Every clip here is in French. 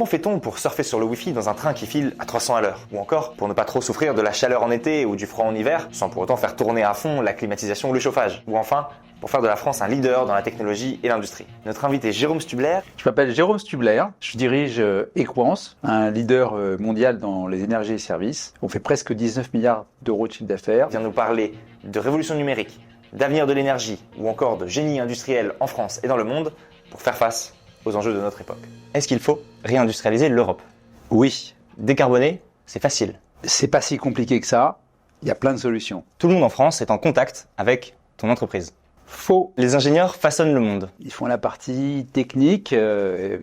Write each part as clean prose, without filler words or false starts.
Comment fait-on pour surfer sur le Wi-Fi dans un train qui file à 300 à l'heure? Ou encore, pour ne pas trop souffrir de la chaleur en été ou du froid en hiver, sans pour autant faire tourner à fond la climatisation ou le chauffage? Ou enfin, pour faire de la France un leader dans la technologie et l'industrie? Notre invité Jérôme Stubler. Je m'appelle Jérôme Stubler, je dirige Equans, un leader mondial dans les énergies et services. On fait presque 19 milliards d'euros de chiffre d'affaires. Vient nous parler de révolution numérique, d'avenir de l'énergie ou encore de génie industriel en France et dans le monde pour faire face aux enjeux de notre époque. Est-ce qu'il faut réindustrialiser l'Europe? Oui. Décarboner, c'est facile. C'est pas si compliqué que ça, il y a plein de solutions. Tout le monde en France est en contact avec ton entreprise. Faux. Les ingénieurs façonnent le monde. Ils font la partie technique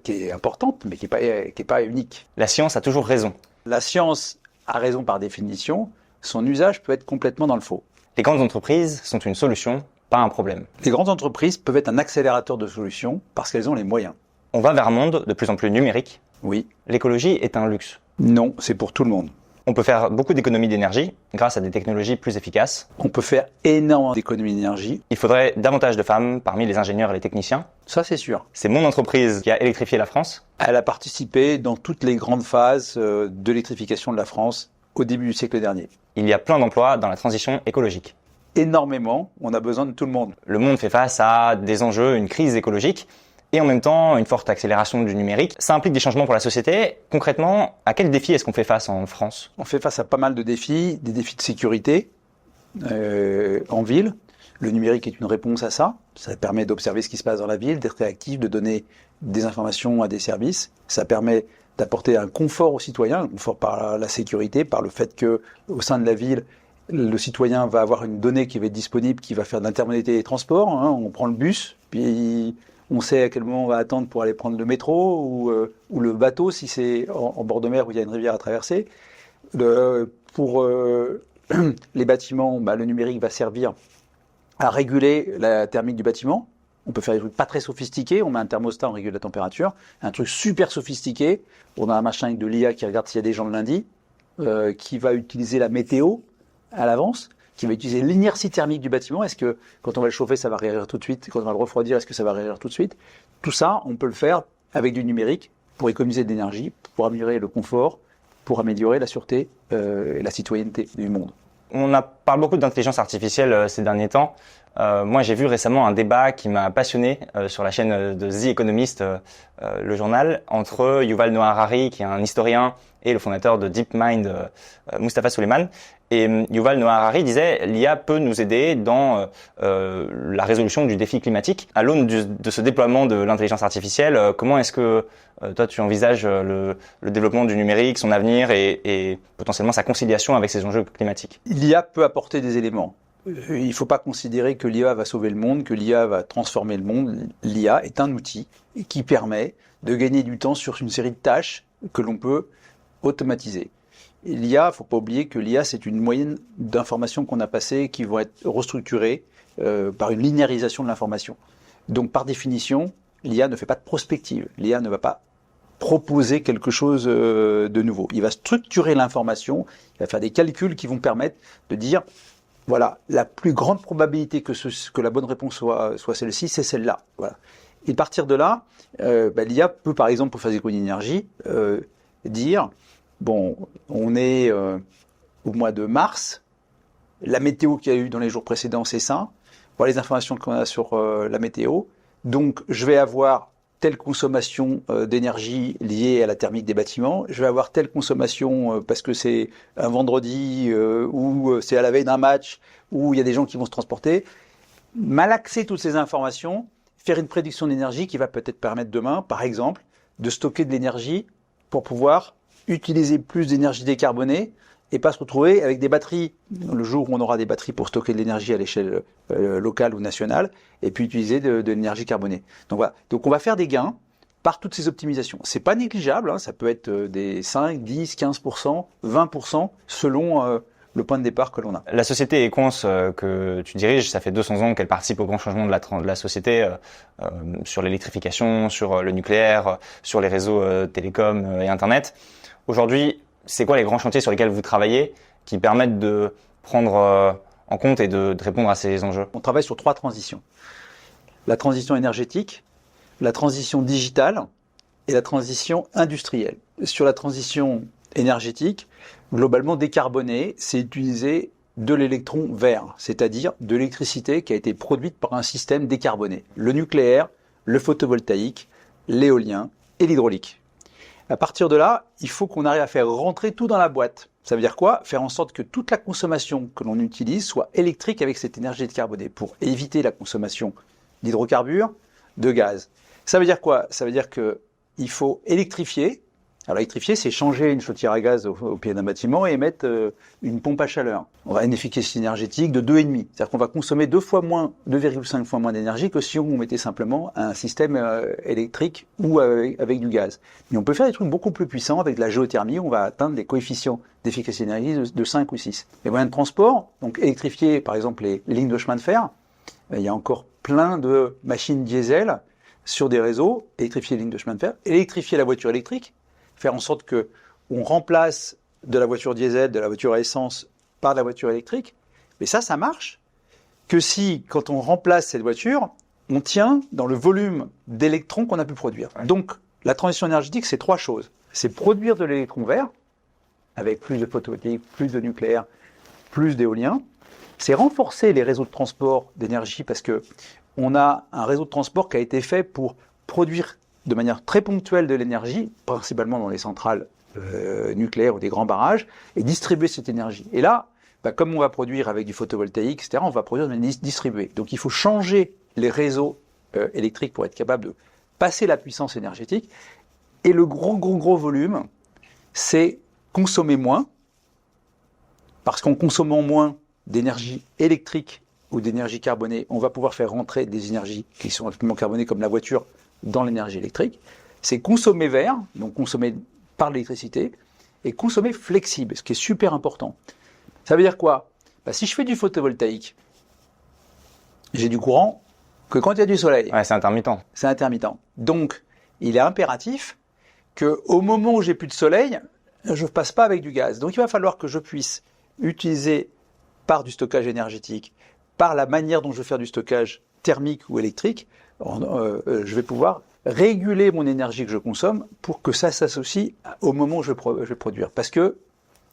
qui est importante, mais qui est pas unique. La science a toujours raison. La science a raison par définition, son usage peut être complètement dans le faux. Les grandes entreprises sont une solution, pas un problème. Les grandes entreprises peuvent être un accélérateur de solutions parce qu'elles ont les moyens. On va vers un monde de plus en plus numérique. Oui. L'écologie est un luxe. Non, c'est pour tout le monde. On peut faire beaucoup d'économies d'énergie grâce à des technologies plus efficaces. On peut faire énormément d'économies d'énergie. Il faudrait davantage de femmes parmi les ingénieurs et les techniciens. Ça, c'est sûr. C'est mon entreprise qui a électrifié la France. Elle a participé dans toutes les grandes phases de l'électrification de la France au début du siècle dernier. Il y a plein d'emplois dans la transition écologique. Énormément, on a besoin de tout le monde. Le monde fait face à des enjeux, une crise écologique et en même temps une forte accélération du numérique. Ça implique des changements pour la société. Concrètement, à quels défis est-ce qu'on fait face en France? On fait face à pas mal de défis, des défis de sécurité en ville. Le numérique est une réponse à ça. Ça permet d'observer ce qui se passe dans la ville, d'être réactif, de donner des informations à des services. Ça permet d'apporter un confort aux citoyens, un confort par la sécurité, par le fait que au sein de la ville, le citoyen va avoir une donnée qui va être disponible, qui va faire de l'intermodalité des transports. On prend le bus, puis on sait à quel moment on va attendre pour aller prendre le métro ou le bateau si c'est en bord de mer où il y a une rivière à traverser. Pour les bâtiments, le numérique va servir à réguler la thermique du bâtiment. On peut faire des trucs pas très sophistiqués, on met un thermostat, on régule la température. Un truc super sophistiqué, on a un machin avec de l'IA qui regarde s'il y a des gens le lundi, qui va utiliser la météo à l'avance, qui va utiliser l'inertie thermique du bâtiment. Est-ce que quand on va le chauffer, ça va réagir tout de suite? Quand on va le refroidir, est-ce que ça va réagir tout de suite? Tout ça, on peut le faire avec du numérique pour économiser de l'énergie, pour améliorer le confort, pour améliorer la sûreté et la citoyenneté du monde. On parle beaucoup d'intelligence artificielle ces derniers temps. Moi, j'ai vu récemment un débat qui m'a passionné sur la chaîne de The Economist, le journal, entre Yuval Noah Harari, qui est un historien, et le fondateur de DeepMind, Mustafa Suleyman. Et Yuval Noah Harari disait l'IA peut nous aider dans la résolution du défi climatique. À l'aune de ce déploiement de l'intelligence artificielle, comment est-ce que toi tu envisages le développement du numérique, son avenir et potentiellement sa conciliation avec ces enjeux climatiques? L'IA peut apporter des éléments. Il ne faut pas considérer que l'IA va sauver le monde, que l'IA va transformer le monde. L'IA est un outil qui permet de gagner du temps sur une série de tâches que l'on peut automatiser. L'IA, il ne faut pas oublier que l'IA, c'est une moyenne d'informations qu'on a passées qui vont être restructurées par une linéarisation de l'information. Donc, par définition, l'IA ne fait pas de prospective. L'IA ne va pas proposer quelque chose de nouveau. Il va structurer l'information, il va faire des calculs qui vont permettre de dire, voilà, la plus grande probabilité que la bonne réponse soit celle-ci, c'est celle-là. Voilà. Et à partir de là, l'IA peut, par exemple, pour faire des économies d'énergie, dire, bon, on est au mois de mars, la météo qu'il y a eu dans les jours précédents, c'est ça. Voilà les informations qu'on a sur la météo. Donc, je vais avoir telle consommation d'énergie liée à la thermique des bâtiments. Je vais avoir telle consommation parce que c'est un vendredi ou c'est à la veille d'un match où il y a des gens qui vont se transporter. Malaxer toutes ces informations, faire une prédiction d'énergie qui va peut-être permettre demain, par exemple, de stocker de l'énergie pour pouvoir utiliser plus d'énergie décarbonée et pas se retrouver avec des batteries, le jour où on aura des batteries pour stocker de l'énergie à l'échelle locale ou nationale, et puis utiliser de l'énergie carbonée. Donc voilà. Donc on va faire des gains par toutes ces optimisations. C'est pas négligeable, hein, ça peut être des 5, 10, 15%, 20% selon le point de départ que l'on a. La société Equans que tu diriges, ça fait 200 ans qu'elle participe au grand changement de la société sur l'électrification, sur le nucléaire, sur les réseaux télécoms et Internet. Aujourd'hui, c'est quoi les grands chantiers sur lesquels vous travaillez qui permettent de prendre en compte et de répondre à ces enjeux? On travaille sur 3 transitions. La transition énergétique, la transition digitale et la transition industrielle. Sur la transition énergétique, globalement décarbonée, c'est utiliser de l'électron vert, c'est-à-dire de l'électricité qui a été produite par un système décarboné. Le nucléaire, le photovoltaïque, l'éolien et l'hydraulique. À partir de là, il faut qu'on arrive à faire rentrer tout dans la boîte. Ça veut dire quoi? Faire en sorte que toute la consommation que l'on utilise soit électrique avec cette énergie décarbonée pour éviter la consommation d'hydrocarbures, de gaz. Ça veut dire quoi? Ça veut dire qu'il faut électrifier. Alors électrifier, c'est changer une chaudière à gaz au pied d'un bâtiment et mettre une pompe à chaveur. On va avoir une efficacité énergétique de 2,5. C'est-à-dire qu'on va consommer 2,5 fois moins d'énergie que si on mettait simplement un système électrique ou avec du gaz. Mais on peut faire des trucs beaucoup plus puissants avec de la géothermie, on va atteindre des coefficients d'efficacité énergétique de 5 ou 6. Les moyens de transport, donc électrifier par exemple les lignes de chemin de fer, il y a encore plein de machines diesel sur des réseaux, électrifier les lignes de chemin de fer, électrifier la voiture électrique, faire en sorte que on remplace de la voiture diesel, de la voiture à essence par de la voiture électrique. Mais ça marche que si, quand on remplace cette voiture, on tient dans le volume d'électrons qu'on a pu produire. Donc, la transition énergétique, c'est 3 choses. C'est produire de l'électron vert, avec plus de photovoltaïque, plus de nucléaire, plus d'éolien. C'est renforcer les réseaux de transport d'énergie parce que on a un réseau de transport qui a été fait pour produire de manière très ponctuelle de l'énergie, principalement dans les centrales nucléaires ou des grands barrages, et distribuer cette énergie. Et là, comme on va produire avec du photovoltaïque, etc., on va produire de manière distribuée. Donc il faut changer les réseaux électriques pour être capable de passer la puissance énergétique. Et le gros volume, c'est consommer moins, parce qu'en consommant moins d'énergie électrique ou d'énergie carbonée, on va pouvoir faire rentrer des énergies qui sont absolument carbonées comme la voiture dans l'énergie électrique. C'est consommer vert, donc consommer par l'électricité, et consommer flexible, ce qui est super important. Ça veut dire quoi? Si je fais du photovoltaïque, j'ai du courant que quand il y a du soleil. Ouais, c'est intermittent. C'est intermittent. Donc, il est impératif qu'au moment où j'ai plus de soleil, je ne passe pas avec du gaz. Donc, il va falloir que je puisse utiliser par du stockage énergétique, par la manière dont je vais faire du stockage thermique ou électrique, je vais pouvoir réguler mon énergie que je consomme pour que ça s'associe au moment où je vais produire. Parce que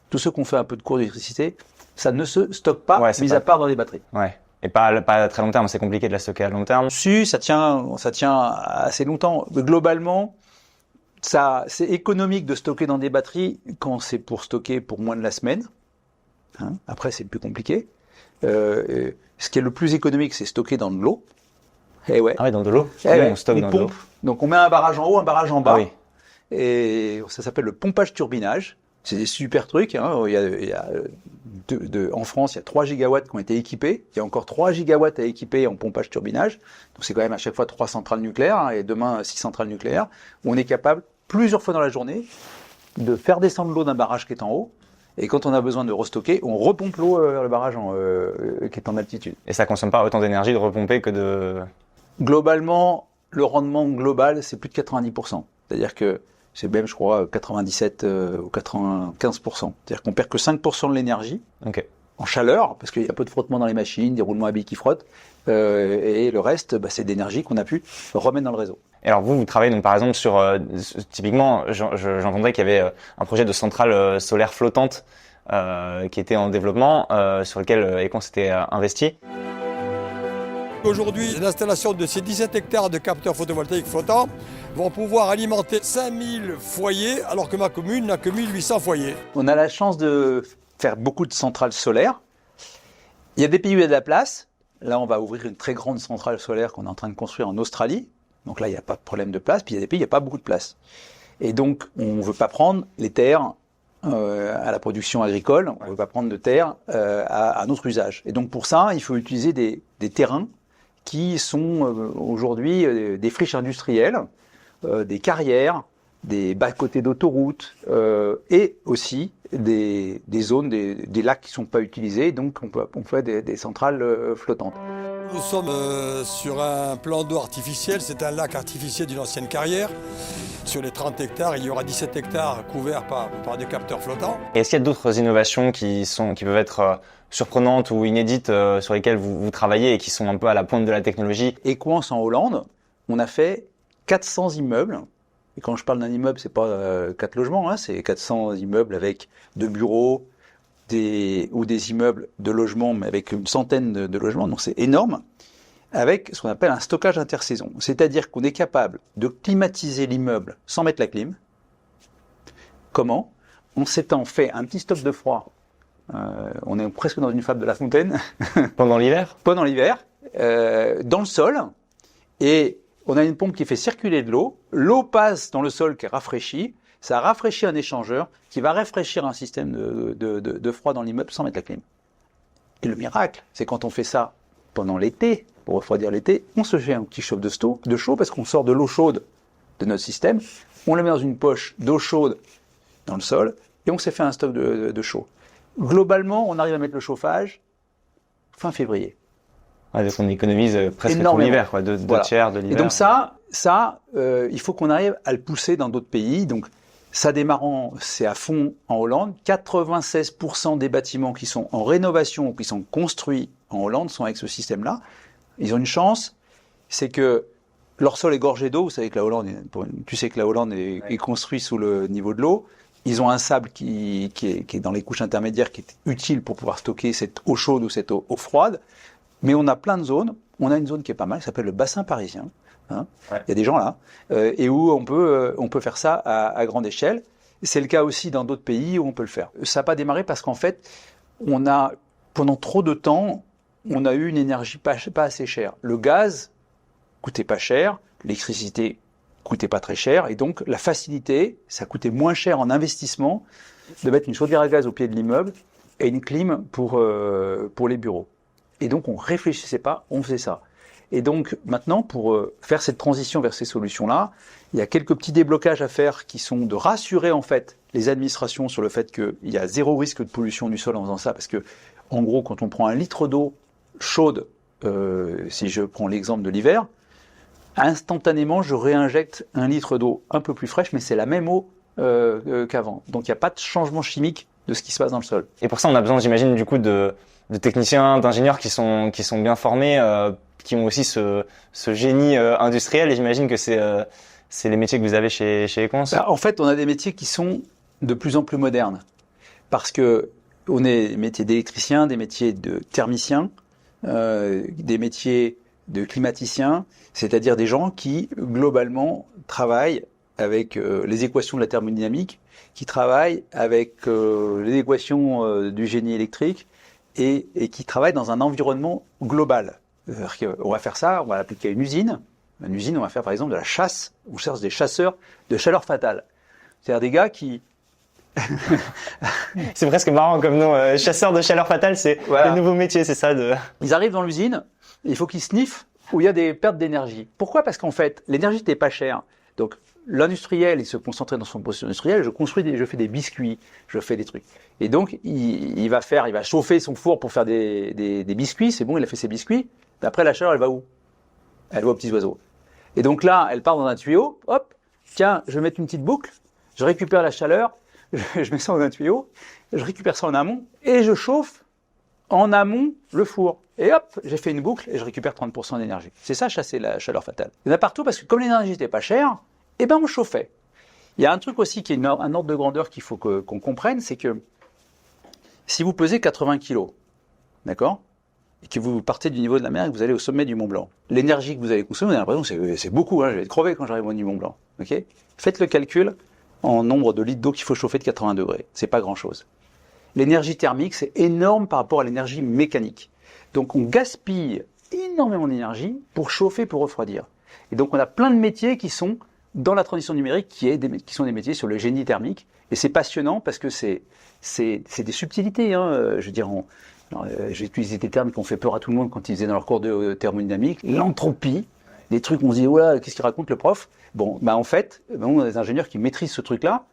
tous ceux qui ont fait un peu de cours d'électricité, ça ne se stocke pas, mis à part dans les batteries. Ouais. Et pas à très long terme, c'est compliqué de la stocker à long terme. Si, ça tient assez longtemps. Mais globalement, c'est économique de stocker dans des batteries quand c'est pour stocker pour moins de la semaine. Après, c'est plus compliqué. Ce qui est le plus économique, c'est stocker dans de l'eau. Ah oui, dans de l'eau. On stocke dans de l'eau. Donc on met un barrage en haut, un barrage en bas. Ah oui. Et ça s'appelle le pompage turbinage. C'est des super trucs. En France, il y a 3 gigawatts qui ont été équipés. Il y a encore 3 gigawatts à équiper en pompage turbinage. Donc c'est quand même à chaque fois 3 centrales nucléaires, et demain 6 centrales nucléaires, où on est capable, plusieurs fois dans la journée, de faire descendre l'eau d'un barrage qui est en haut. Et quand on a besoin de restocker, on repompe l'eau vers le barrage qui est en altitude. Et ça consomme pas autant d'énergie de repomper que de... Globalement, le rendement global, c'est plus de 90%. C'est-à-dire que c'est même, je crois, 97 ou 95%. C'est-à-dire qu'on perd que 5% de l'énergie en chaleur, parce qu'il y a peu de frottement dans les machines, des roulements à billes qui frottent, et le reste, c'est d'énergie qu'on a pu remettre dans le réseau. Et alors vous travaillez donc par exemple sur, typiquement, j'entendais qu'il y avait un projet de centrale solaire flottante qui était en développement, sur lequel Equans s'était investi. Aujourd'hui, l'installation de ces 17 hectares de capteurs photovoltaïques flottants vont pouvoir alimenter 5000 foyers, alors que ma commune n'a que 1800 foyers. On a la chance de faire beaucoup de centrales solaires. Il y a des pays où il y a de la place. Là, on va ouvrir une très grande centrale solaire qu'on est en train de construire en Australie. Donc là, il n'y a pas de problème de place. Puis il y a des pays où il n'y a pas beaucoup de place. Et donc, on ne veut pas prendre les terres à la production agricole. On ne veut pas prendre de terres à un autre usage. Et donc, pour ça, il faut utiliser des terrains qui sont aujourd'hui des friches industrielles, des carrières, des bas-côtés d'autoroutes et aussi des zones, des lacs qui ne sont pas utilisés. Donc on fait des centrales flottantes. Nous sommes sur un plan d'eau artificiel, c'est un lac artificiel d'une ancienne carrière. Sur les 30 hectares, il y aura 17 hectares couverts par des capteurs flottants. Et est-ce qu'il y a d'autres innovations qui peuvent être surprenantes ou inédites sur lesquelles vous travaillez et qui sont un peu à la pointe de la technologie? Equans en Hollande, on a fait 400 immeubles Et quand je parle d'un immeuble, c'est pas 4 logements, hein, c'est 400 immeubles avec 2 bureaux, ou des immeubles de logements, mais avec une centaine de logements, donc c'est énorme, avec ce qu'on appelle un stockage intersaison. C'est-à-dire qu'on est capable de climatiser l'immeuble sans mettre la clim. Comment? On s'étant fait un petit stock de froid. On est presque dans une fable de La Fontaine. Pendant l'hiver? Pendant l'hiver, dans le sol, et on a une pompe qui fait circuler de l'eau. L'eau passe dans le sol qui est rafraîchi. Ça rafraîchit un échangeur qui va rafraîchir un système de froid dans l'immeuble sans mettre la clim. Et le miracle, c'est quand on fait ça pendant l'été, pour refroidir l'été, on se fait un petit chauffe de chaud parce qu'on sort de l'eau chaude de notre système, on le met dans une poche d'eau chaude dans le sol et on s'est fait un stock de chaud. Globalement, on arrive à mettre le chauffage fin février. Ouais, donc on économise presque tout l'hiver, quoi, deux tiers de l'hiver. Et donc il faut qu'on arrive à le pousser dans d'autres pays. Donc ça démarrant, c'est à fond en Hollande. 96% des bâtiments qui sont en rénovation ou qui sont construits en Hollande sont avec ce système-là. Ils ont une chance, c'est que leur sol est gorgé d'eau. Vous savez que la Hollande, tu sais que la Hollande est construite sous le niveau de l'eau. Ils ont un sable qui est dans les couches intermédiaires, qui est utile pour pouvoir stocker cette eau chaude ou cette eau froide. Mais on a plein de zones. On a une zone qui est pas mal, qui s'appelle le bassin parisien. Hein. Ouais. Il y a des gens là, et où on peut faire ça à grande échelle. C'est le cas aussi dans d'autres pays où on peut le faire. Ça n'a pas démarré parce qu'en fait, pendant trop de temps, on a eu une énergie pas assez chère. Le gaz coûtait pas cher, l'électricité coûtait pas très cher, et donc la facilité, ça coûtait moins cher en investissement de mettre une chaudière à gaz au pied de l'immeuble et une clim pour les bureaux. Et donc on réfléchissait pas, on faisait ça. Et donc maintenant, pour faire cette transition vers ces solutions-là, il y a quelques petits déblocages à faire qui sont de rassurer en fait les administrations sur le fait qu'il y a zéro risque de pollution du sol en faisant ça, parce que en gros, quand on prend un litre d'eau chaude, si je prends l'exemple de l'hiver, instantanément, je réinjecte un litre d'eau un peu plus fraîche, mais c'est la même eau qu'avant. Donc il n'y a pas de changement chimique de ce qui se passe dans le sol. Et pour ça, on a besoin, j'imagine, du coup, de techniciens, d'ingénieurs qui sont bien formés, qui ont aussi ce génie industriel. Et j'imagine que c'est les métiers que vous avez chez Equans. En fait, on a des métiers qui sont de plus en plus modernes, parce que on est des métiers d'électriciens, des métiers de thermiciens, des métiers de climaticiens, c'est-à-dire des gens qui globalement travaillent avec les équations de la thermodynamique, qui travaillent avec les équations du génie électrique et qui travaillent dans un environnement global. On va faire ça, on va l'appliquer à une usine. Une usine, on va faire par exemple de la chasse. On cherche des chasseurs de chaleur fatale. C'est-à-dire des gars qui... C'est presque marrant comme nom. Chasseur de chaleur fatale, c'est le nouveau métier, c'est ça Ils arrivent dans l'usine, il faut qu'ils sniffent où il y a des pertes d'énergie. Pourquoi? Parce qu'en fait, l'énergie n'était pas chère. Donc l'industriel, il se concentrait dans son processus industriel. Je fais des biscuits, je fais des trucs. Et donc il va chauffer son four pour faire des biscuits. C'est bon, il a fait ses biscuits. Après, la chaleur, elle va où? Elle va aux petits oiseaux. Et donc là, elle part dans un tuyau. Hop, tiens, je vais mettre une petite boucle. Je récupère la chaleur. Je mets ça dans un tuyau. Je récupère ça en amont et je chauffe en amont le four. Et hop, j'ai fait une boucle et je récupère 30% d'énergie. C'est ça, chasser la chaleur fatale. Il y en a partout parce que comme l'énergie n'était pas chère, eh ben on chauffait. Il y a un truc aussi qui est un ordre de grandeur qu'il faut qu'on comprenne, c'est que si vous pesez 80 kg, d'accord, et que vous partez du niveau de la mer et que vous allez au sommet du Mont Blanc, l'énergie que vous allez consommer, vous avez l'impression que c'est beaucoup, hein, je vais être crevé quand j'arrive au niveau du Mont Blanc. Okay, faites le calcul en nombre de litres d'eau qu'il faut chauffer de 80 degrés. C'est pas grand-chose. L'énergie thermique, c'est énorme par rapport à l'énergie mécanique. Donc on gaspille énormément d'énergie pour chauffer, pour refroidir. Et donc on a plein de métiers qui sont dans la transition numérique, qui sont des métiers sur le génie thermique. Et c'est passionnant parce que c'est des subtilités. Hein. Je veux dire, j'ai utilisé des termes qui ont fait peur à tout le monde quand ils faisaient dans leur cours de thermodynamique. L'entropie, des trucs où on se dit, ouais, qu'est-ce qu'il raconte le prof? Bon, bah en fait, on a des ingénieurs qui maîtrisent ces trucs-là,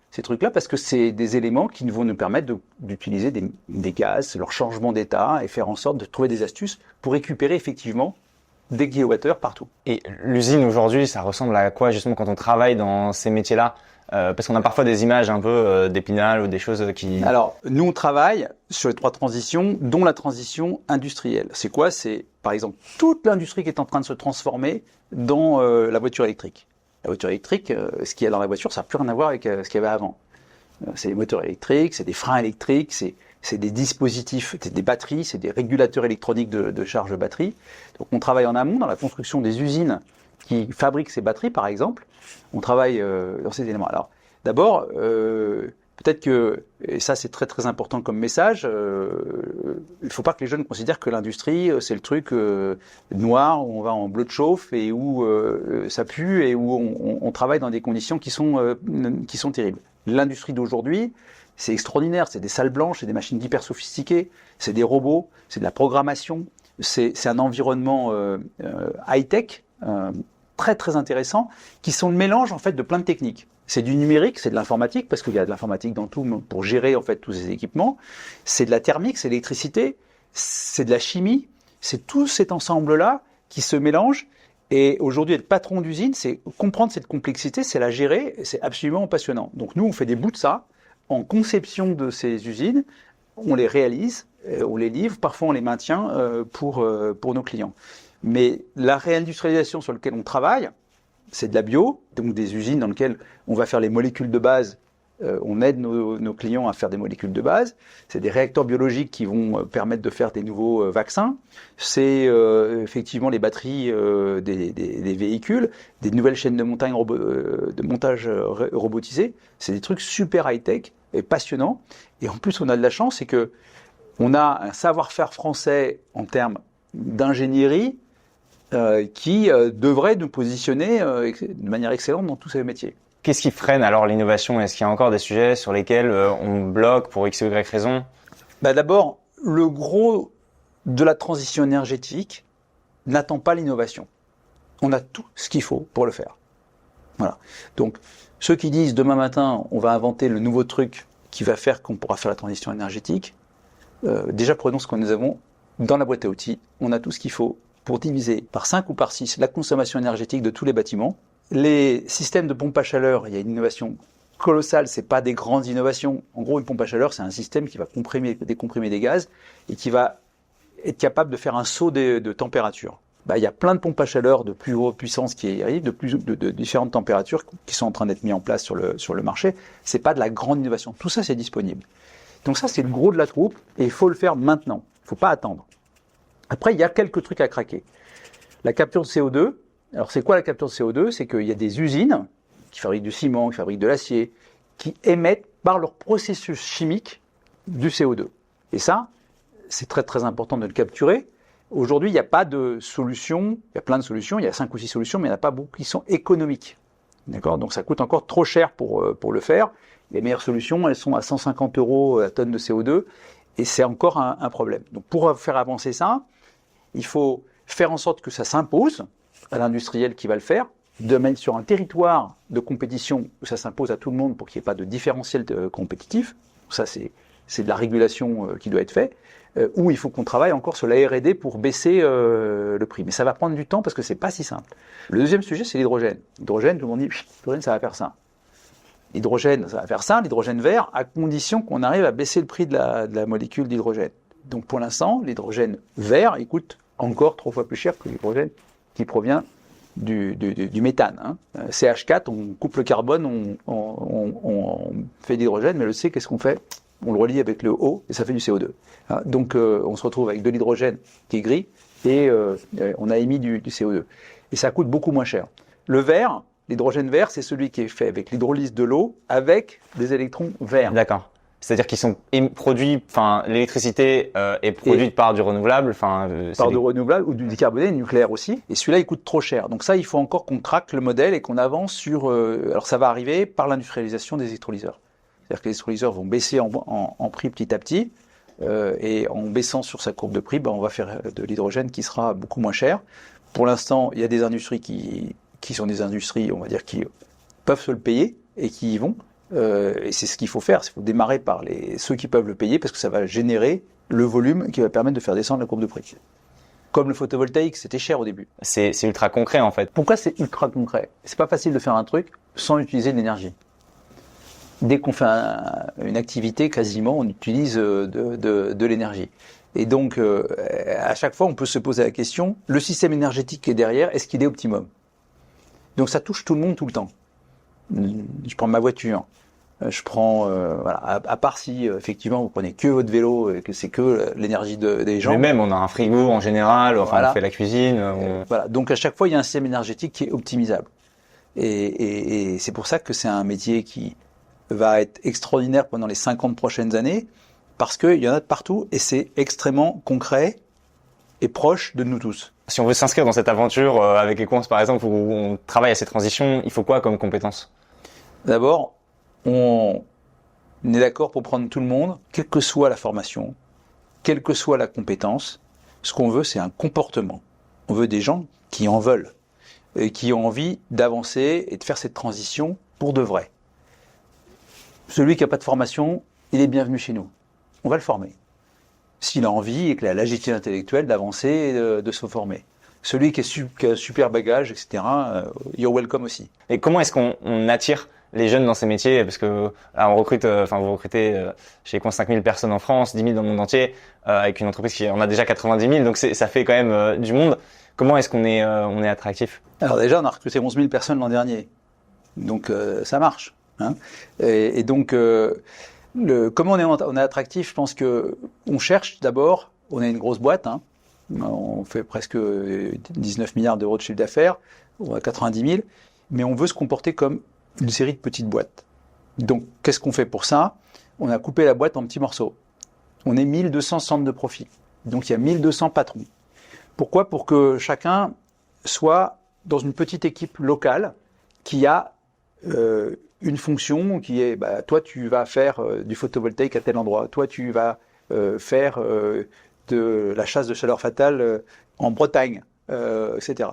parce que c'est des éléments qui vont nous permettre d'utiliser des gaz, leur changement d'état, et faire en sorte de trouver des astuces pour récupérer effectivement des kilowattheures partout. Et l'usine aujourd'hui, ça ressemble à quoi justement quand on travaille dans ces métiers-là? Parce qu'on a parfois des images un peu d'Épinal ou des choses qui... Alors, nous on travaille sur les 3 transitions, dont la transition industrielle. C'est quoi? C'est par exemple toute l'industrie qui est en train de se transformer dans la voiture électrique. La voiture électrique, ce qu'il y a dans la voiture, ça n'a plus rien à voir avec ce qu'il y avait avant. C'est des moteurs électriques, c'est des freins électriques, c'est des dispositifs, c'est des batteries, c'est des régulateurs électroniques de charge de batterie. Donc on travaille en amont dans la construction des usines qui fabriquent ces batteries, par exemple. On travaille dans ces éléments. Alors, d'abord, peut-être que, et ça c'est très très important comme message, il ne faut pas que les jeunes considèrent que l'industrie c'est le truc noir où on va en bleu de chauffe et où ça pue et où on travaille dans des conditions qui sont terribles. L'industrie d'aujourd'hui, c'est extraordinaire, c'est des salles blanches, c'est des machines hyper sophistiquées, c'est des robots, c'est de la programmation, c'est un environnement high-tech très très intéressant qui sont le mélange en fait de plein de techniques. C'est du numérique, c'est de l'informatique, parce qu'il y a de l'informatique dans tout pour gérer en fait tous ces équipements. C'est de la thermique, c'est de l'électricité, c'est de la chimie, c'est tout cet ensemble-là qui se mélange. Et aujourd'hui, être patron d'usine, c'est comprendre cette complexité, c'est la gérer, et c'est absolument passionnant. Donc nous, on fait des bouts de ça en conception de ces usines, on les réalise, on les livre, parfois on les maintient pour nos clients. Mais la réindustrialisation sur laquelle on travaille, c'est de la bio, donc des usines dans lesquelles on va faire les molécules de base, on aide nos clients à faire des molécules de base, c'est des réacteurs biologiques qui vont permettre de faire des nouveaux vaccins, c'est effectivement les batteries des véhicules, des nouvelles chaînes de montage robotisées, c'est des trucs super high-tech et passionnants, et en plus on a de la chance, c'est que on a un savoir-faire français en termes d'ingénierie qui devrait nous positionner de manière excellente dans tous ces métiers. Qu'est-ce qui freine alors l'innovation? Est-ce qu'il y a encore des sujets sur lesquels on bloque pour X ou Y raison? D'abord, le gros de la transition énergétique n'attend pas l'innovation. On a tout ce qu'il faut pour le faire. Voilà. Donc, ceux qui disent demain matin, on va inventer le nouveau truc qui va faire qu'on pourra faire la transition énergétique, déjà prenons ce que nous avons dans la boîte à outils. On a tout ce qu'il faut pour diviser par 5 ou par 6 la consommation énergétique de tous les bâtiments. Les systèmes de pompe à chaleur, il y a une innovation colossale, c'est pas des grandes innovations. En gros, une pompe à chaleur, c'est un système qui va décomprimer des gaz et qui va être capable de faire un saut de température. Il y a plein de pompes à chaleur de plus haute puissance qui arrivent, de différentes températures qui sont en train d'être mis en place sur le marché. C'est pas de la grande innovation. Tout ça, c'est disponible. Donc ça, c'est le gros de la troupe et il faut le faire maintenant. Il faut pas attendre. Après, il y a quelques trucs à craquer. La capture de CO2. Alors, c'est quoi la capture de CO2? C'est qu'il y a des usines qui fabriquent du ciment, qui fabriquent de l'acier, qui émettent par leur processus chimique du CO2. Et ça, c'est très très important de le capturer. Aujourd'hui, il n'y a pas de solution. Il y a plein de solutions. Il y a 5 ou 6 solutions, mais il n'y en a pas beaucoup qui sont économiques. D'accord? Donc, ça coûte encore trop cher pour le faire. Les meilleures solutions, elles sont à 150 € la tonne de CO2. Et c'est encore un problème. Donc, pour faire avancer ça, il faut faire en sorte que ça s'impose à l'industriel qui va le faire, de mettre sur un territoire de compétition où ça s'impose à tout le monde pour qu'il n'y ait pas de différentiel compétitif. Ça, c'est de la régulation qui doit être faite. Où il faut qu'on travaille encore sur la R&D pour baisser le prix. Mais ça va prendre du temps parce que c'est pas si simple. Le deuxième sujet, c'est l'hydrogène. L'hydrogène, tout le monde dit, l'hydrogène, ça va faire ça. L'hydrogène, ça va faire ça, l'hydrogène vert, à condition qu'on arrive à baisser le prix de la molécule d'hydrogène. Donc pour l'instant, l'hydrogène vert, il coûte encore 3 fois plus cher que l'hydrogène qui provient du méthane. Hein. CH4, on coupe le carbone, on fait d'hydrogène, mais le C, qu'est-ce qu'on fait? On le relie avec le O et ça fait du CO2. Hein. Donc on se retrouve avec de l'hydrogène qui est gris et on a émis du CO2. Et ça coûte beaucoup moins cher. Le vert, l'hydrogène vert, c'est celui qui est fait avec l'hydrolyse de l'eau avec des électrons verts. D'accord. C'est-à-dire qu'ils sont produits, l'électricité est produite par du renouvelable, par du renouvelable ou du décarboné, nucléaire aussi. Et celui-là, il coûte trop cher. Donc ça, il faut encore qu'on craque le modèle et qu'on avance sur. Alors ça va arriver par l'industrialisation des électrolyseurs. C'est-à-dire que les électrolyseurs vont baisser en prix petit à petit, et en baissant sur sa courbe de prix, on va faire de l'hydrogène qui sera beaucoup moins cher. Pour l'instant, il y a des industries qui sont des industries, on va dire, qui peuvent se le payer et qui y vont. Et c'est ce qu'il faut faire, il faut démarrer par ceux qui peuvent le payer parce que ça va générer le volume qui va permettre de faire descendre la courbe de prix. Comme le photovoltaïque, c'était cher au début. C'est ultra concret en fait. Pourquoi c'est ultra concret? C'est pas facile de faire un truc sans utiliser de l'énergie. Dès qu'on fait une activité, quasiment, on utilise de l'énergie. Et donc, à chaque fois, on peut se poser la question, le système énergétique qui est derrière, est-ce qu'il est optimum? Donc ça touche tout le monde tout le temps. Je prends ma voiture, je prends, voilà, à part si effectivement vous prenez que votre vélo et que c'est que l'énergie des gens. Mais même, on a un frigo en général, enfin Voilà. on fait la cuisine. Voilà. Donc à chaque fois, il y a un système énergétique qui est optimisable. Et c'est pour ça que c'est un métier qui va être extraordinaire pendant les 50 prochaines années, parce qu'il y en a de partout et c'est extrêmement concret et proche de nous tous. Si on veut s'inscrire dans cette aventure avec Equans par exemple, où on travaille à ces transitions, il faut quoi comme compétences? D'abord, on est d'accord pour prendre tout le monde, quelle que soit la formation, quelle que soit la compétence. Ce qu'on veut, c'est un comportement. On veut des gens qui en veulent, et qui ont envie d'avancer et de faire cette transition pour de vrai. Celui qui n'a pas de formation, il est bienvenu chez nous. On va le former. S'il a envie et qu'il a l'agilité intellectuelle d'avancer et de se former. Celui qui a un super bagage, etc., you're welcome aussi. Et comment est-ce qu'on attire les jeunes dans ces métiers? Parce que là, vous recrutez chez Equans 5000 personnes en France, 10 000 dans le monde entier, avec une entreprise qui en a déjà 90 000, donc ça fait quand même du monde. Comment est-ce qu'on est attractif? Alors déjà, on a recruté 11 000 personnes l'an dernier. Donc ça marche. Hein. Et donc, comment on est attractif? Je pense que on cherche d'abord, on est une grosse boîte, hein. On fait presque 19 milliards d'euros de chiffre d'affaires, on a 90 000, mais on veut se comporter comme une série de petites boîtes. Donc, qu'est-ce qu'on fait pour ça? On a coupé la boîte en petits morceaux. On est 1200 centres de profit. Donc, il y a 1200 patrons. Pourquoi? Pour que chacun soit dans une petite équipe locale qui a une fonction qui est, toi, tu vas faire du photovoltaïque à tel endroit. Toi, tu vas faire de la chasse de chaleur fatale en Bretagne, etc.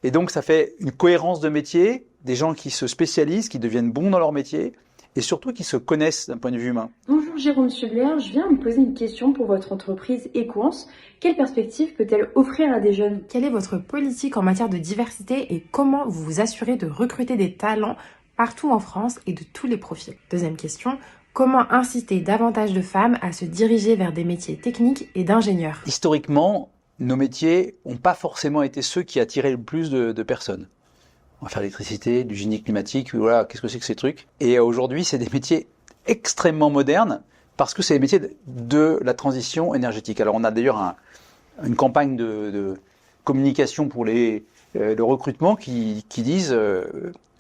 Et donc, ça fait une cohérence de métier, des gens qui se spécialisent, qui deviennent bons dans leur métier, et surtout qui se connaissent d'un point de vue humain. Bonjour Jérôme Subler, je viens me poser une question pour votre entreprise Equans. Quelle perspective peut-elle offrir à des jeunes? Quelle est votre politique en matière de diversité et comment vous vous assurez de recruter des talents partout en France et de tous les profils? Deuxième question, comment inciter davantage de femmes à se diriger vers des métiers techniques et d'ingénieurs? Historiquement, nos métiers n'ont pas forcément été ceux qui attiraient le plus de personnes. On va faire l'électricité, du génie climatique, voilà, qu'est-ce que c'est que ces trucs? Et aujourd'hui, c'est des métiers extrêmement modernes parce que c'est les métiers de la transition énergétique. Alors, on a d'ailleurs une campagne de communication pour le recrutement qui disent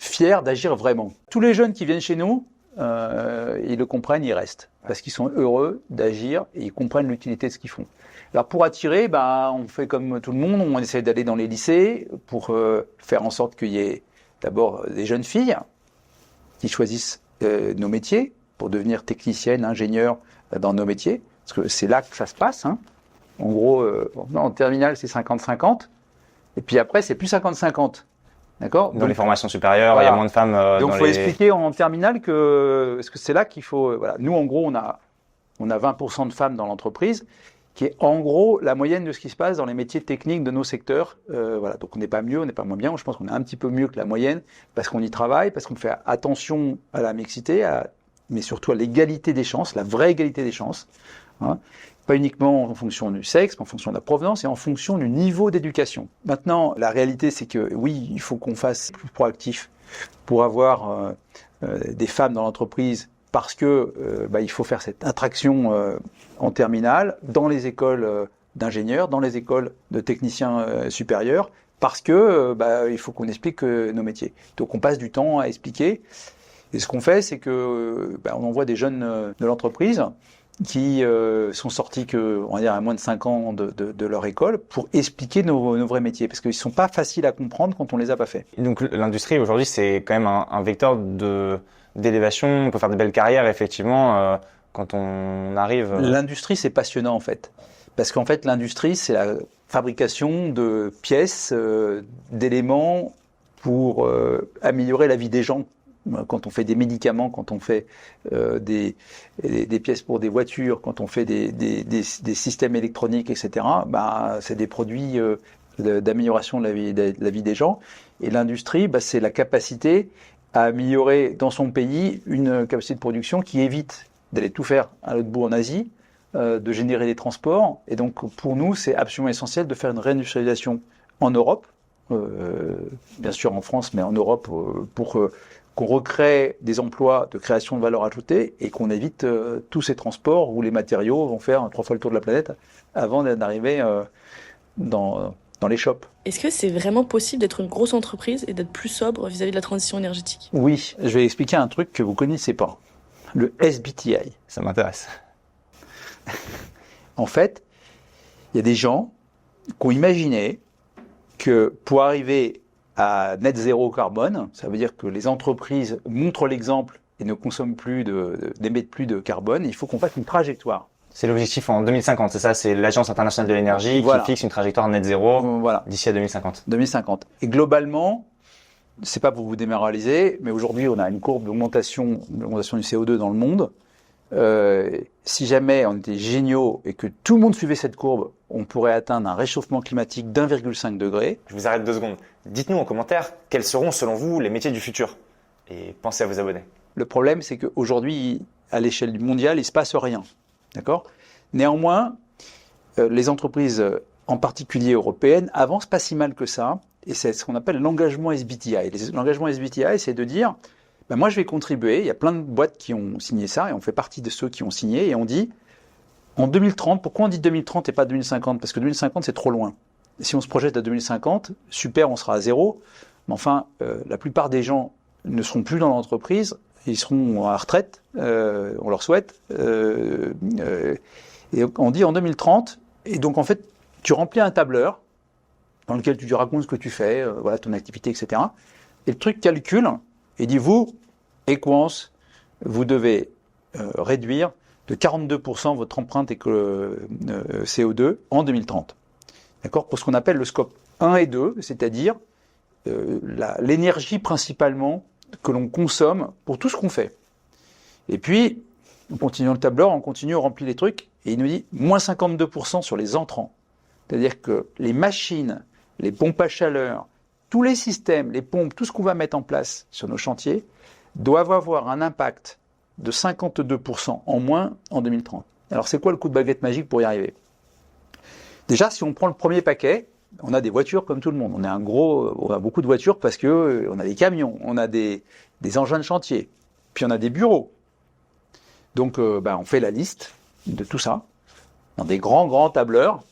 fiers d'agir vraiment. Tous les jeunes qui viennent chez nous, ils le comprennent, ils restent parce qu'ils sont heureux d'agir et ils comprennent l'utilité de ce qu'ils font. Alors pour attirer, on fait comme tout le monde, on essaie d'aller dans les lycées pour faire en sorte qu'il y ait d'abord des jeunes filles qui choisissent nos métiers pour devenir techniciennes, ingénieurs dans nos métiers, parce que c'est là que ça se passe. Hein. En gros, en terminale, c'est 50-50, et puis après, c'est plus 50-50. D'accord ? Dans les formations supérieures, voilà. Il y a moins de femmes donc, il faut expliquer en terminale parce que c'est là qu'il faut... Voilà. Nous, en gros, on a 20% de femmes dans l'entreprise, qui est en gros la moyenne de ce qui se passe dans les métiers techniques de nos secteurs. Voilà. Donc on n'est pas mieux, on n'est pas moins bien. Je pense qu'on est un petit peu mieux que la moyenne parce qu'on y travaille, parce qu'on fait attention à la mixité, mais surtout à l'égalité des chances, la vraie égalité des chances. Hein. Pas uniquement en fonction du sexe, mais en fonction de la provenance et en fonction du niveau d'éducation. Maintenant, la réalité, c'est que oui, il faut qu'on fasse plus proactif pour avoir des femmes dans l'entreprise parce que il faut faire cette attraction en terminale, dans les écoles d'ingénieurs, dans les écoles de techniciens supérieurs, parce que il faut qu'on explique nos métiers. Donc on passe du temps à expliquer. Et ce qu'on fait, c'est que on envoie des jeunes de l'entreprise qui sont sortis on va dire, à moins de 5 ans de leur école pour expliquer nos vrais métiers, parce qu'ils ne sont pas faciles à comprendre quand on ne les a pas faits. Donc l'industrie aujourd'hui, c'est quand même un vecteur d'élévation, on peut faire de belles carrières effectivement quand on arrive. L'industrie, c'est passionnant en fait, parce qu'en fait l'industrie, c'est la fabrication de pièces, d'éléments pour améliorer la vie des gens. Quand on fait des médicaments, quand on fait des pièces pour des voitures, quand on fait des systèmes électroniques, etc., c'est des produits d'amélioration de la vie des gens. Et l'industrie, c'est la capacité à améliorer dans son pays une capacité de production qui évite d'aller tout faire à l'autre bout en Asie, de générer des transports. Et donc, pour nous, c'est absolument essentiel de faire une réindustrialisation en Europe, bien sûr en France, mais en Europe, pour qu'on recrée des emplois de création de valeur ajoutée et qu'on évite tous ces transports où les matériaux vont faire 3 fois le tour de la planète avant d'arriver dans les shops. Est-ce que c'est vraiment possible d'être une grosse entreprise et d'être plus sobre vis-à-vis de la transition énergétique? Oui, je vais expliquer un truc que vous connaissez pas. Le SBTI. Ça m'intéresse. En fait, il y a des gens qui ont imaginé que pour arriver à net zéro carbone, ça veut dire que les entreprises montrent l'exemple et ne consomment plus n'émettent plus de carbone, il faut qu'on fasse une trajectoire. C'est l'objectif en 2050, c'est ça? C'est l'Agence internationale de l'énergie Voilà. qui fixe une trajectoire net zéro Voilà, d'ici à 2050. 2050. Et globalement, c'est pas pour vous démoraliser, mais aujourd'hui, on a une courbe d'augmentation du CO2 dans le monde. Si jamais on était géniaux et que tout le monde suivait cette courbe, on pourrait atteindre un réchauffement climatique d'1,5 degré. Je vous arrête 2 secondes. Dites-nous en commentaire quels seront selon vous les métiers du futur. Et pensez à vous abonner. Le problème, c'est qu'aujourd'hui, à l'échelle mondiale, il ne se passe rien. D'accord ? Néanmoins, les entreprises, en particulier européennes, avancent pas si mal que ça. Et c'est ce qu'on appelle l'engagement SBTI. L'engagement SBTI, c'est de dire, ben moi je vais contribuer. Il y a plein de boîtes qui ont signé ça et on fait partie de ceux qui ont signé. Et on dit, en 2030, pourquoi on dit 2030 et pas 2050 ? Parce que 2050, c'est trop loin. Et si on se projette à 2050, super, on sera à zéro. Mais enfin, la plupart des gens ne seront plus dans l'entreprise. Ils seront à la retraite, on leur souhaite. Et on dit en 2030. Et donc, en fait, tu remplis un tableur dans lequel tu racontes ce que tu fais, voilà, ton activité, etc. Et le truc calcule et dit, vous, Equans, vous devez réduire de 42% votre empreinte CO2 en 2030. D'accord ? Pour ce qu'on appelle le scope 1 et 2, c'est-à-dire l'énergie principalement que l'on consomme pour tout ce qu'on fait. Et puis, on continue le tableur, on continue, on remplit les trucs, et il nous dit moins 52% sur les entrants. C'est-à-dire que les machines, les pompes à chaleur, tous les systèmes, les pompes, tout ce qu'on va mettre en place sur nos chantiers, doivent avoir un impact de 52% en moins en 2030. Alors c'est quoi le coup de baguette magique pour y arriver ? Déjà, si on prend le premier paquet, on a des voitures comme tout le monde. On a beaucoup de voitures parce que on a des camions, on a des engins de chantier, puis on a des bureaux. Donc, on fait la liste de tout ça dans des grands tableurs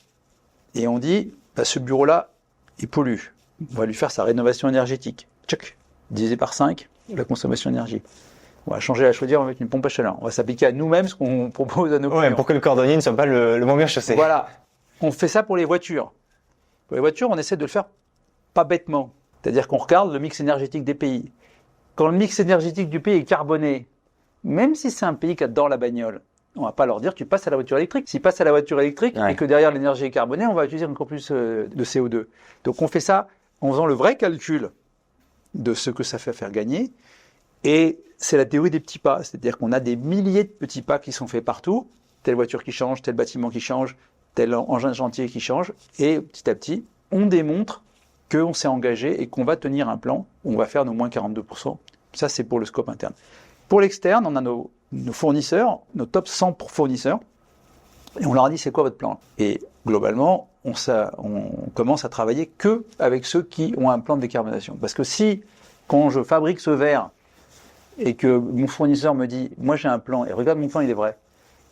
et on dit, ce bureau-là, il pollue. On va lui faire sa rénovation énergétique. Tchac, divisé par 5, la consommation d'énergie. On va changer la chaudière, on va mettre une pompe à chaleur. On va s'appliquer à nous-mêmes ce qu'on propose à nos clients. Pour que le cordonnier ne soit pas le moins bien chaussé. Voilà. On fait ça pour les voitures. Pour les voitures, on essaie de le faire pas bêtement. C'est-à-dire qu'on regarde le mix énergétique des pays. Quand le mix énergétique du pays est carboné, même si c'est un pays qui adore la bagnole, on va pas leur dire tu passes à la voiture électrique. S'ils passent à la voiture électrique et que derrière l'énergie est carbonée, on va utiliser encore plus de CO2. Donc on fait ça en faisant le vrai calcul de ce que ça fait faire gagner. Et c'est la théorie des petits pas. C'est-à-dire qu'on a des milliers de petits pas qui sont faits partout. Telle voiture qui change, tel bâtiment qui change, tel engin de chantier qui change. Et petit à petit, on démontre qu'on s'est engagé et qu'on va tenir un plan où on va faire nos moins 42%. Ça, c'est pour le scope interne. Pour l'externe, on a nos fournisseurs, nos top 100 fournisseurs, et on leur a dit c'est quoi votre plan ? Et globalement, on commence à travailler que avec ceux qui ont un plan de décarbonation. Parce que si, quand je fabrique ce verre, et que mon fournisseur me dit moi j'ai un plan, et regarde mon plan, il est vrai,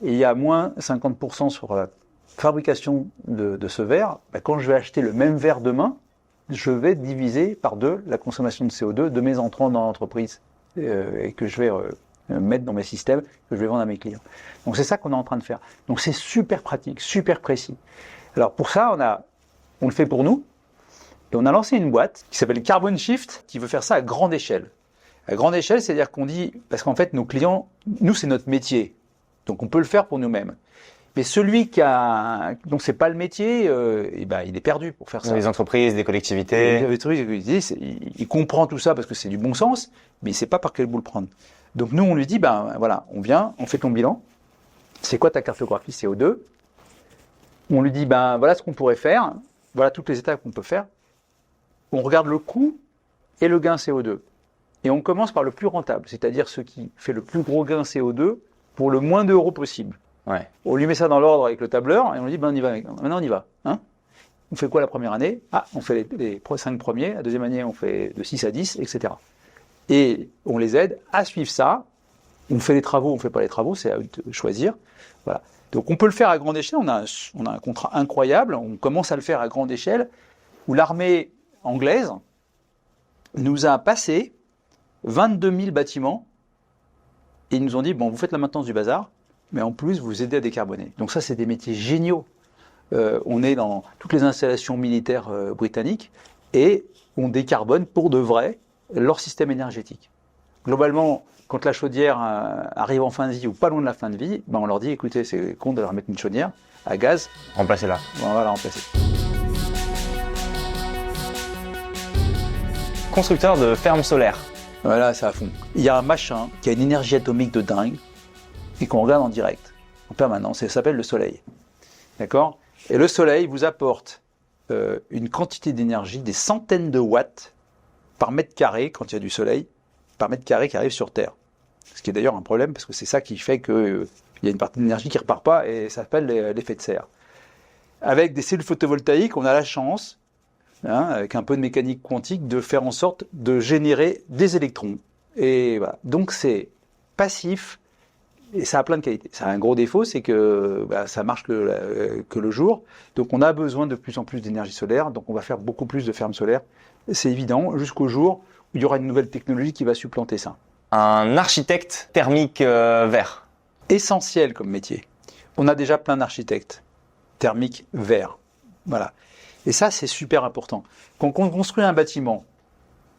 et il y a moins 50% sur la fabrication de ce verre, quand je vais acheter le même verre demain, je vais diviser par 2 la consommation de CO2 de mes entrants dans l'entreprise et que je vais mettre dans mes systèmes, que je vais vendre à mes clients. Donc c'est ça qu'on est en train de faire. Donc c'est super pratique, super précis. Alors pour ça, on le fait pour nous et on a lancé une boîte qui s'appelle Carbon Shift qui veut faire ça à grande échelle. À grande échelle, c'est-à-dire qu'on dit, parce qu'en fait nos clients, nous c'est notre métier, donc on peut le faire pour nous-mêmes. Mais celui donc c'est pas le métier, il est perdu pour faire ça. Les entreprises, des collectivités. Il comprend tout ça parce que c'est du bon sens, mais il sait pas par quel bout le prendre. Donc nous on lui dit, voilà, on vient, on fait ton bilan. C'est quoi ta cartographie CO2 ? On lui dit, voilà ce qu'on pourrait faire, voilà toutes les étapes qu'on peut faire. On regarde le coût et le gain CO2. Et on commence par le plus rentable, c'est-à-dire ce qui fait le plus gros gain CO2 pour le moins d'euros possible. Ouais. On lui met ça dans l'ordre avec le tableur et on lui dit on y va. Maintenant on y va. Hein, on fait quoi la première année? Ah, on fait les 5 premiers, la deuxième année, on fait de 6 à 10, etc. Et on les aide à suivre ça. On fait les travaux, on fait pas les travaux, c'est à eux de choisir. Voilà. Donc on peut le faire à grande échelle, on a un contrat incroyable, on commence à le faire à grande échelle, où l'armée anglaise nous a passé 22 000 bâtiments, et ils nous ont dit, bon, vous faites la maintenance du bazar, mais en plus, vous aidez à décarboner. Donc ça, c'est des métiers géniaux. On est dans toutes les installations militaires britanniques, et on décarbone pour de vrai leur système énergétique. Globalement, quand la chaudière arrive en fin de vie ou pas loin de la fin de vie, ben on leur dit, écoutez, c'est con de leur mettre une chaudière à gaz. Remplacez-la. On va la remplacer. Constructeur de fermes solaires. Voilà, c'est à fond. Il y a un machin qui a une énergie atomique de dingue et qu'on regarde en direct, en permanence, et ça s'appelle le soleil. D'accord? Et le soleil vous apporte une quantité d'énergie, des centaines de watts par mètre carré, quand il y a du soleil, par mètre carré qui arrive sur Terre. Ce qui est d'ailleurs un problème, parce que c'est ça qui fait qu'il y a une partie de l'énergie qui ne repart pas, et ça s'appelle l'effet de serre. Avec des cellules photovoltaïques, on a la chance, avec un peu de mécanique quantique, de faire en sorte de générer des électrons. Et voilà. Donc c'est passif, et ça a plein de qualités. Ça a un gros défaut, c'est que ça marche que le jour. Donc on a besoin de plus en plus d'énergie solaire, donc on va faire beaucoup plus de fermes solaires. C'est évident, jusqu'au jour où il y aura une nouvelle technologie qui va supplanter ça. Un architecte thermique vert. Essentiel comme métier. On a déjà plein d'architectes thermiques verts. Voilà. Et ça, c'est super important. Quand on construit un bâtiment,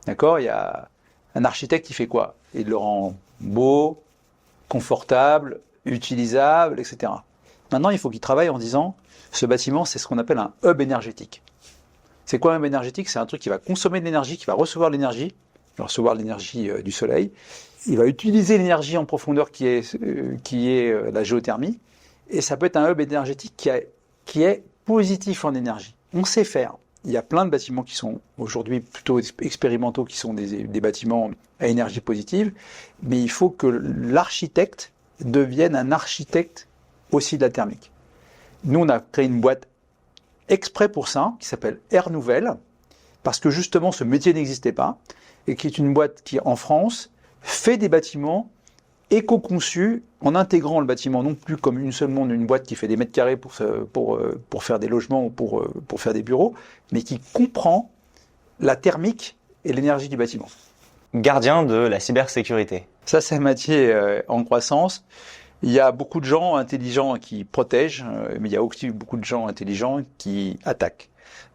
d'accord, il y a un architecte qui fait quoi? Il le rend beau, confortable, utilisable, etc. Maintenant, il faut qu'il travaille en disant, ce bâtiment, c'est ce qu'on appelle un hub énergétique. C'est quoi un hub énergétique? C'est un truc qui va consommer de l'énergie, qui va recevoir de l'énergie, il va recevoir l'énergie du soleil, il va utiliser l'énergie en profondeur qui est la géothermie, et ça peut être un hub énergétique qui est positif en énergie. On sait faire. Il y a plein de bâtiments qui sont aujourd'hui plutôt expérimentaux, qui sont des bâtiments à énergie positive, mais il faut que l'architecte devienne un architecte aussi de la thermique. Nous, on a créé une boîte exprès pour ça, qui s'appelle Air Nouvelle, parce que justement ce métier n'existait pas, et qui est une boîte qui, en France, fait des bâtiments éco-conçus, en intégrant le bâtiment non plus comme une boîte qui fait des mètres carrés pour faire des logements ou pour faire des bureaux, mais qui comprend la thermique et l'énergie du bâtiment. Gardien de la cybersécurité. Ça, c'est un métier en croissance. Il y a beaucoup de gens intelligents qui protègent, mais il y a aussi beaucoup de gens intelligents qui attaquent.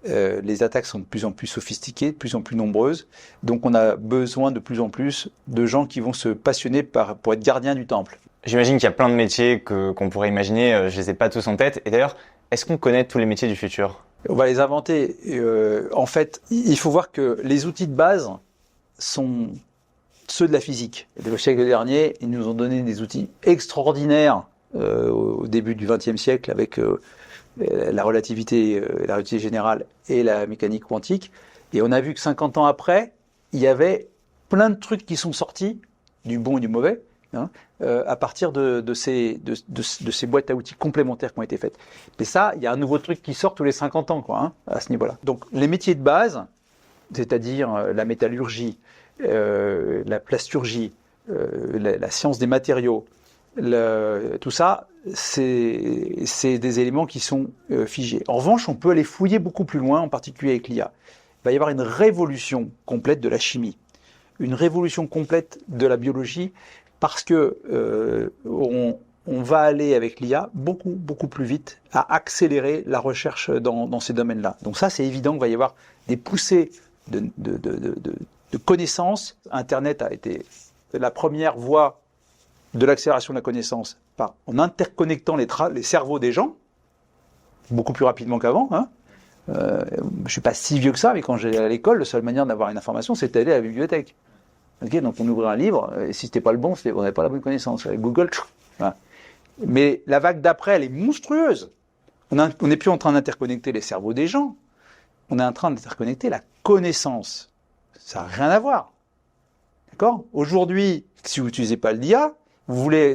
Les attaques sont de plus en plus sophistiquées, de plus en plus nombreuses. Donc on a besoin de plus en plus de gens qui vont se passionner pour être gardiens du temple. J'imagine qu'il y a plein de métiers qu'on pourrait imaginer, je les ai pas tous en tête. Et d'ailleurs, est-ce qu'on connaît tous les métiers du futur? On va les inventer. En fait, il faut voir que les outils de base sont ceux de la physique. Le siècle dernier, ils nous ont donné des outils extraordinaires au début du XXe siècle avec la relativité générale et la mécanique quantique. Et on a vu que 50 ans après, il y avait plein de trucs qui sont sortis, du bon et du mauvais, à partir de ces boîtes à outils complémentaires qui ont été faites. Mais ça, il y a un nouveau truc qui sort tous les 50 ans, à ce niveau-là. Donc les métiers de base, c'est-à-dire la métallurgie, la plasturgie, la science des matériaux, tout ça, c'est des éléments qui sont figés. En revanche, on peut aller fouiller beaucoup plus loin, en particulier avec l'IA. Il va y avoir une révolution complète de la chimie, une révolution complète de la biologie, parce que on va aller avec l'IA beaucoup plus vite à accélérer la recherche dans ces domaines-là. Donc ça, c'est évident qu'il va y avoir des poussées de connaissances. Internet a été la première voie de l'accélération de la connaissance en interconnectant les cerveaux des gens, beaucoup plus rapidement qu'avant. Je suis pas si vieux que ça, mais quand j'allais à l'école, la seule manière d'avoir une information, c'était d'aller à la bibliothèque. Okay, donc on ouvrait un livre, et si c'était pas le bon, on n'avait pas la bonne connaissance. Avec Google, voilà. Mais la vague d'après, elle est monstrueuse. On n'est plus en train d'interconnecter les cerveaux des gens, on est en train d'interconnecter la connaissance. Ça n'a rien à voir. D'accord? Aujourd'hui, si vous n'utilisez pas l'IA,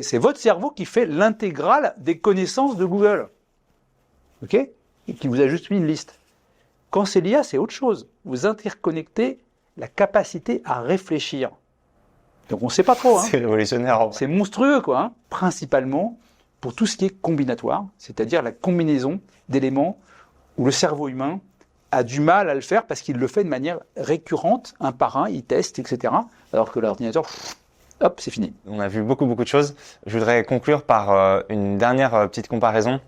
c'est votre cerveau qui fait l'intégrale des connaissances de Google. Ok? Et qui vous a juste mis une liste. Quand c'est l'IA, c'est autre chose. Vous interconnectez la capacité à réfléchir. Donc on ne sait pas trop. C'est révolutionnaire. C'est monstrueux, quoi. Principalement pour tout ce qui est combinatoire, c'est-à-dire la combinaison d'éléments où le cerveau humain a du mal à le faire parce qu'il le fait de manière récurrente, un par un, il teste, etc. Alors que l'ordinateur, hop, c'est fini. On a vu beaucoup de choses. Je voudrais conclure par une dernière petite comparaison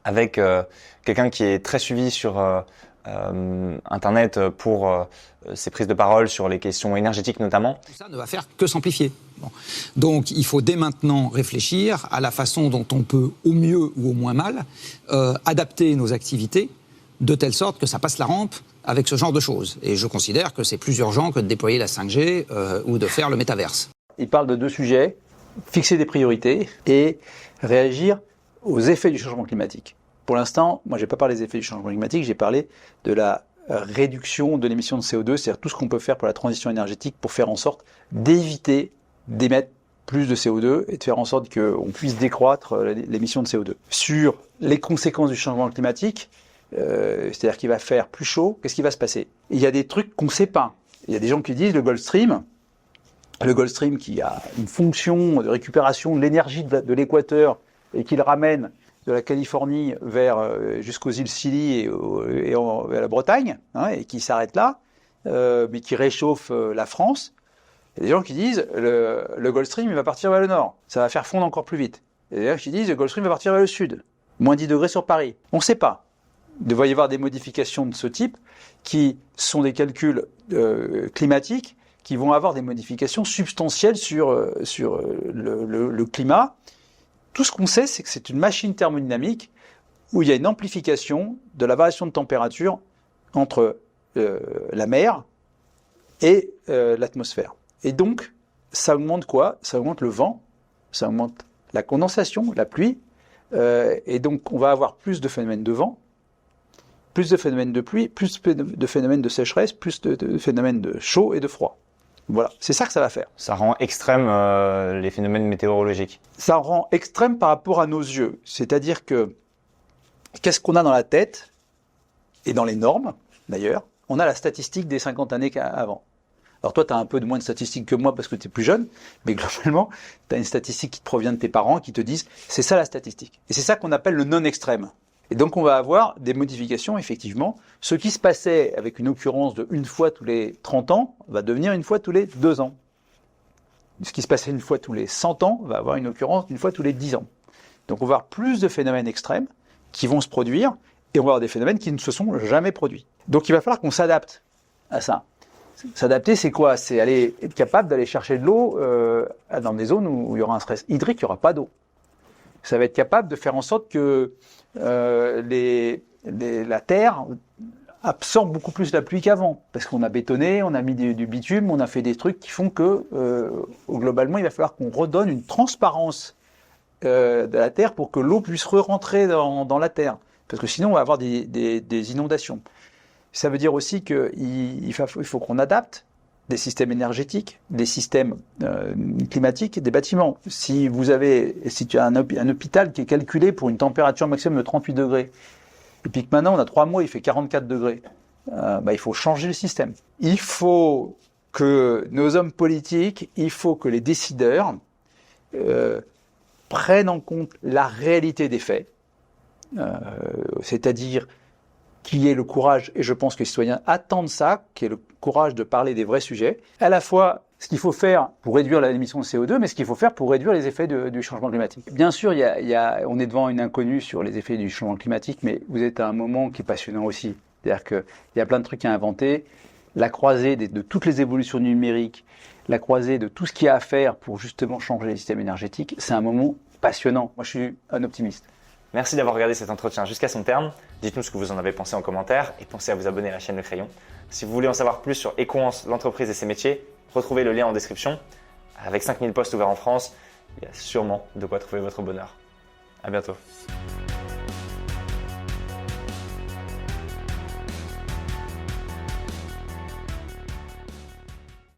avec quelqu'un qui est très suivi sur Internet pour ses prises de parole sur les questions énergétiques notamment. Tout ça ne va faire que s'amplifier. Bon. Donc il faut dès maintenant réfléchir à la façon dont on peut, au mieux ou au moins mal, adapter nos activités de telle sorte que ça passe la rampe avec ce genre de choses. Et je considère que c'est plus urgent que de déployer la 5G ou de faire le métaverse. Il parle de 2 sujets, fixer des priorités et réagir aux effets du changement climatique. Pour l'instant, moi, je n'ai pas parlé des effets du changement climatique, j'ai parlé de la réduction de l'émission de CO2, c'est-à-dire tout ce qu'on peut faire pour la transition énergétique pour faire en sorte d'éviter d'émettre plus de CO2 et de faire en sorte qu'on puisse décroître l'émission de CO2. Sur les conséquences du changement climatique, c'est-à-dire qu'il va faire plus chaud, qu'est-ce qui va se passer? Il y a des trucs qu'on ne sait pas. Il y a des gens qui disent le Gulf Stream qui a une fonction de récupération de l'énergie de l'équateur et qui le ramène de la Californie jusqu'aux îles Scilly et à la Bretagne, et qui s'arrête là, mais qui réchauffe la France. Il y a des gens qui disent le Gulf Stream il va partir vers le nord, ça va faire fondre encore plus vite. Il y a des gens qui disent le Gulf Stream va partir vers le sud, moins 10 degrés sur Paris. On ne sait pas. Il devrait y avoir des modifications de ce type qui sont des calculs climatiques qui vont avoir des modifications substantielles sur le climat. Tout ce qu'on sait, c'est que c'est une machine thermodynamique où il y a une amplification de la variation de température entre la mer et l'atmosphère. Et donc, ça augmente quoi? Ça augmente le vent, ça augmente la condensation, la pluie, et donc on va avoir plus de phénomènes de vent, plus de phénomènes de pluie, plus de phénomènes de sécheresse, plus de phénomènes de chaud et de froid. Voilà, c'est ça que ça va faire. Ça rend extrême les phénomènes météorologiques. Ça rend extrême par rapport à nos yeux. C'est-à-dire que, qu'est-ce qu'on a dans la tête, et dans les normes d'ailleurs, on a la statistique des 50 années avant. Alors toi, tu as un peu de moins de statistiques que moi parce que tu es plus jeune, mais globalement, tu as une statistique qui te provient de tes parents qui te disent c'est ça la statistique. Et c'est ça qu'on appelle le non-extrême. Et donc on va avoir des modifications, effectivement. Ce qui se passait avec une occurrence de une fois tous les 30 ans va devenir une fois tous les 2 ans. Ce qui se passait une fois tous les 100 ans va avoir une occurrence d'une fois tous les 10 ans. Donc on va avoir plus de phénomènes extrêmes qui vont se produire et on va avoir des phénomènes qui ne se sont jamais produits. Donc il va falloir qu'on s'adapte à ça. S'adapter, c'est quoi? C'est être capable d'aller chercher de l'eau dans des zones où il y aura un stress hydrique, il n'y aura pas d'eau. Ça va être capable de faire en sorte que la terre absorbe beaucoup plus la pluie qu'avant. Parce qu'on a bétonné, on a mis du bitume, on a fait des trucs qui font que, globalement, il va falloir qu'on redonne une transparence de la terre pour que l'eau puisse re-rentrer dans la terre. Parce que sinon, on va avoir des inondations. Ça veut dire aussi qu'il faut qu'on adapte des systèmes énergétiques, des systèmes climatiques, des bâtiments. Si tu as un hôpital qui est calculé pour une température maximum de 38 degrés, et puis que maintenant on a 3 mois, il fait 44 degrés, il faut changer le système. Il faut que nos hommes politiques, il faut que les décideurs prennent en compte la réalité des faits, c'est-à-dire qu'il y ait le courage, et je pense que les citoyens attendent ça, qu'il y ait le courage de parler des vrais sujets, à la fois ce qu'il faut faire pour réduire l'émission de CO2, mais ce qu'il faut faire pour réduire les effets du changement climatique. Bien sûr, on est devant une inconnue sur les effets du changement climatique, mais vous êtes à un moment qui est passionnant aussi. C'est-à-dire qu'il y a plein de trucs à inventer, la croisée de toutes les évolutions numériques, la croisée de tout ce qu'il y a à faire pour justement changer les systèmes énergétiques, c'est un moment passionnant. Moi, je suis un optimiste. Merci d'avoir regardé cet entretien jusqu'à son terme. Dites-nous ce que vous en avez pensé en commentaire et pensez à vous abonner à la chaîne Le Crayon. Si vous voulez en savoir plus sur Equance, l'entreprise et ses métiers, retrouvez le lien en description. Avec 5000 postes ouverts en France, il y a sûrement de quoi trouver votre bonheur. À bientôt.